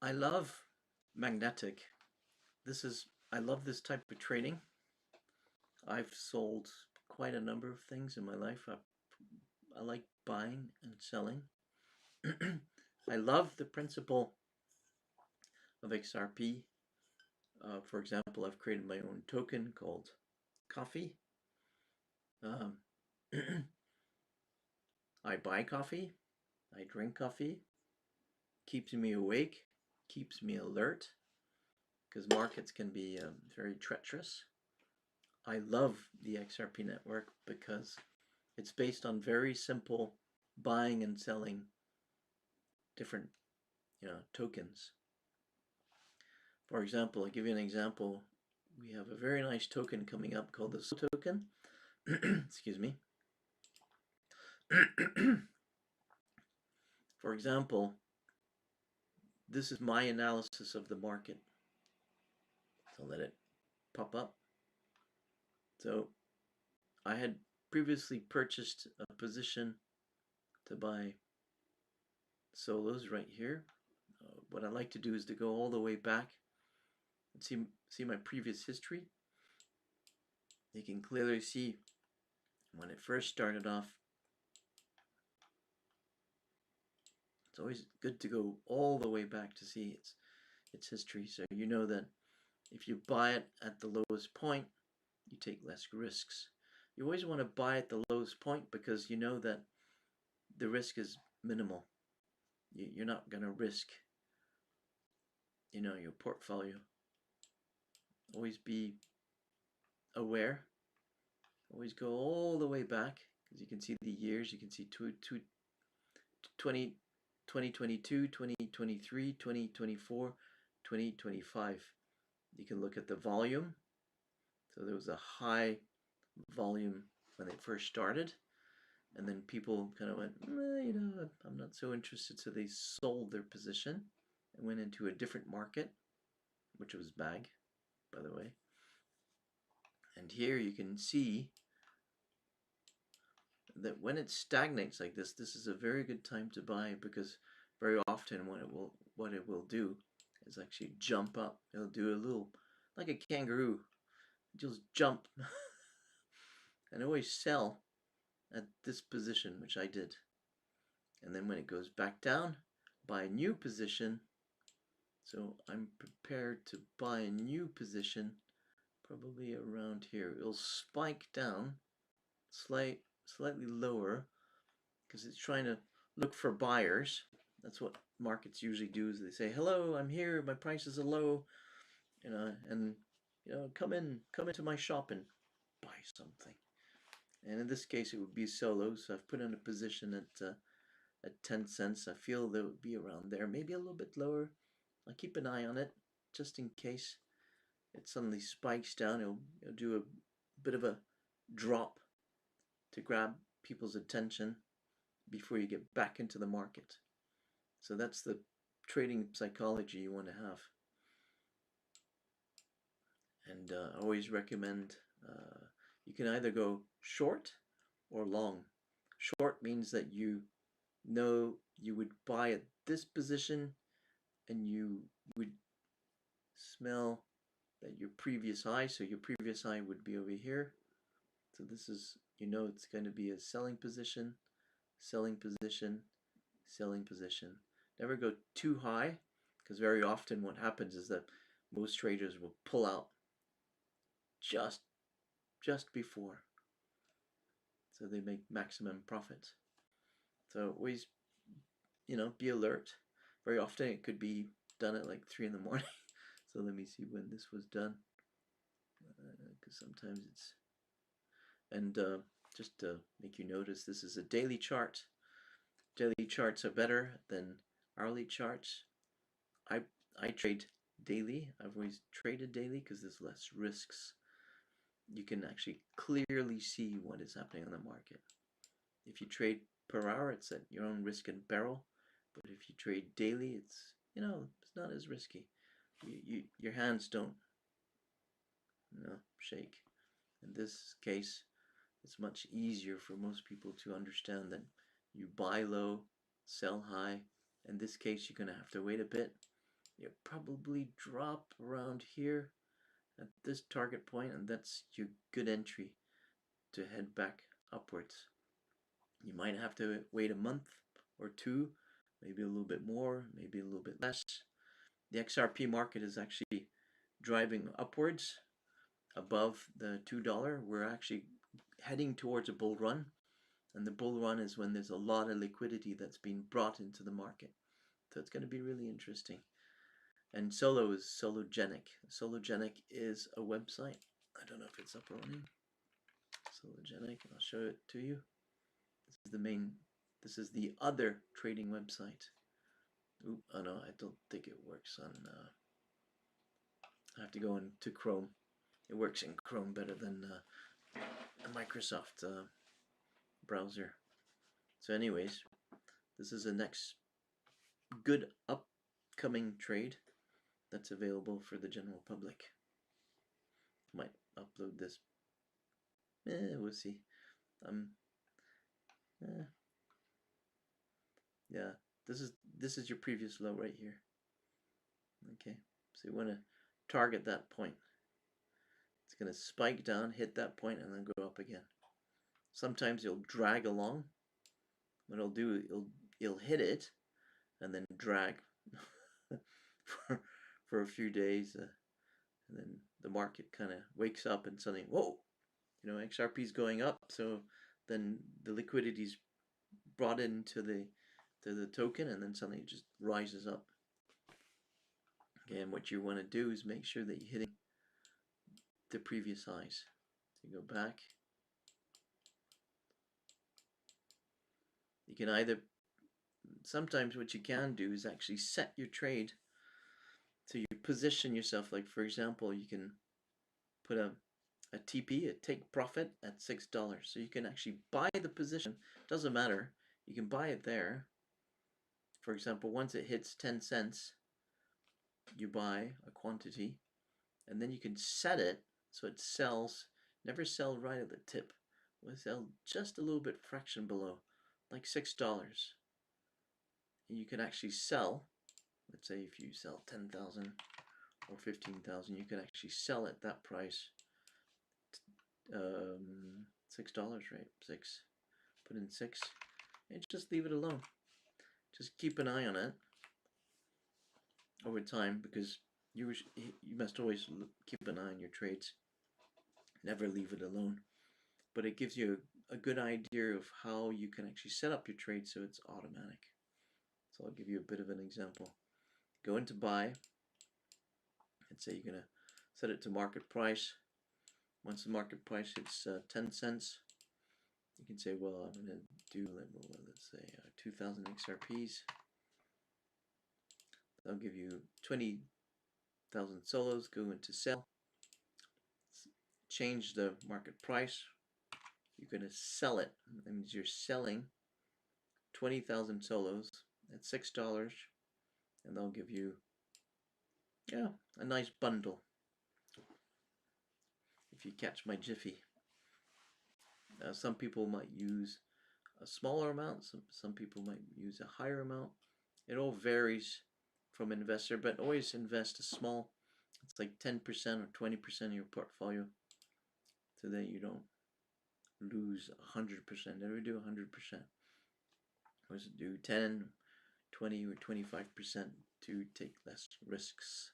I love magnetic. I love this type of trading. I've sold quite a number of things in my life. I like buying and selling. I love the principle of XRP. For example, I've created my own token called coffee. I buy coffee, I drink coffee, keeps me awake, keeps me alert, because markets can be very treacherous. I love the XRP network because it's based on very simple buying and selling different tokens. For example, I'll give you an example. We have a very nice token coming up called the SOL token. Excuse me. For example, this is my analysis of the market. So let it pop up. So I had previously purchased a position to buy solos right here. What I like to do is to go all the way back and see my previous history. You can clearly see when it first started off. It's always good to go all the way back to see its history, so you know that if you buy it at the lowest point, you take less risks. You always want to buy at the lowest point because you know that the risk is minimal. You're not going to risk, your portfolio. Always be aware. Always go all the way back because you can see the years. You can see 2022, 2023, 2024, 2025. You can look at the volume. So there was a high volume when they first started, and then people kind of went, I'm not so interested, so they sold their position and went into a different market, which was BAG, by the way. And here you can see that when it stagnates like this is a very good time to buy, because very often what it will do is actually jump up. It'll do a little, like a kangaroo, just jump and always sell at this position, which I did. And then when it goes back down, buy a new position. So I'm prepared to buy a new position probably around here. It'll spike down slightly lower because it's trying to look for buyers. That's what markets usually do, is they say, hello, I'm here, my prices are low, and come into my shop and buy something. And in this case it would be solo, so I've put in a position at 10 cents. I feel that would be around there, maybe a little bit lower. I'll keep an eye on it just in case it suddenly spikes down. It'll do a bit of a drop to grab people's attention before you get back into the market. So that's the trading psychology you want to have. And I always recommend you can either go short or long. Short means that you know you would buy at this position and you would smell that your previous high, so your previous high would be over here. So this is, it's going to be a selling position, selling position, selling position. Never go too high, because very often what happens is that most traders will pull out just before, so they make maximum profit. So always, be alert. Very often it could be done at like 3 in the morning. So let me see when this was done, because sometimes it's, and just to make you notice, this is a daily chart. Daily charts are better than hourly charts. I trade daily. I've always traded daily because there's less risks. You can actually clearly see what is happening on the market. If you trade per hour, it's at your own risk and peril. But if you trade daily, it's not as risky. Your hands don't shake. In this case, it's much easier for most people to understand that you buy low, sell high. In this case, you're going to have to wait a bit. You'll probably drop around here at this target point, and that's your good entry to head back upwards. You might have to wait a month or two, maybe a little bit more, maybe a little bit less. The XRP market is actually driving upwards above the $2. We're actually heading towards a bull run, and the bull run is when there's a lot of liquidity that's being brought into the market. So it's going to be really interesting. And Solo is Sologenic. Sologenic is a website. I don't know if it's up or running. Sologenic, I'll show it to you. This is the main, this is the other trading website. Oop, oh no, I don't think it works on, I have to go into Chrome. It works in Chrome better than a Microsoft browser. So anyways, this is the next good upcoming trade that's available for the general public. Might upload this. We'll see. Yeah, this is your previous low right here. Okay, so you want to target that point. It's going to spike down, hit that point, and then go up again. Sometimes you'll drag along. What it'll do, you'll hit it, and then drag for a few days, and then the market kind of wakes up and suddenly, whoa, you know, XRP is going up. So then the liquidity is brought into the token, and then suddenly it just rises up. Okay, and what you want to do is make sure that you're hitting the previous highs. So you go back. You can either, sometimes what you can do is actually set your trade. So you position yourself, like for example, you can put a TP, a take profit at $6. So you can actually buy the position. Doesn't matter. You can buy it there. For example, once it hits 10 cents, you buy a quantity, and then you can set it so it sells, never sell right at the tip. We'll sell just a little bit fraction below, like $6. And you can actually sell, let's say if you sell 10,000 or 15,000, you can actually sell at that price. $6, right? 6. Put in 6 and just leave it alone. Just keep an eye on it over time, because you must always keep an eye on your trades. Never leave it alone. But it gives you a good idea of how you can actually set up your trade so it's automatic. So I'll give you a bit of an example. Go into buy. Let's say you're going to set it to market price. Once the market price hits 10 cents, you can say, well, I'm going to do, let's say, 2,000 XRPs. I'll give you 20,000 solos, go into sell. Change the market price. You're going to sell it. That means you're selling 20,000 solos at $6, and they'll give you, yeah, a nice bundle. If you catch my jiffy. Some people might use a smaller amount. Some people might use a higher amount. It all varies from investor, but always invest a small. It's like 10% or 20% of your portfolio, so that you don't lose 100%. Never do 100%. Always do 10, 20, or 25% to take less risks.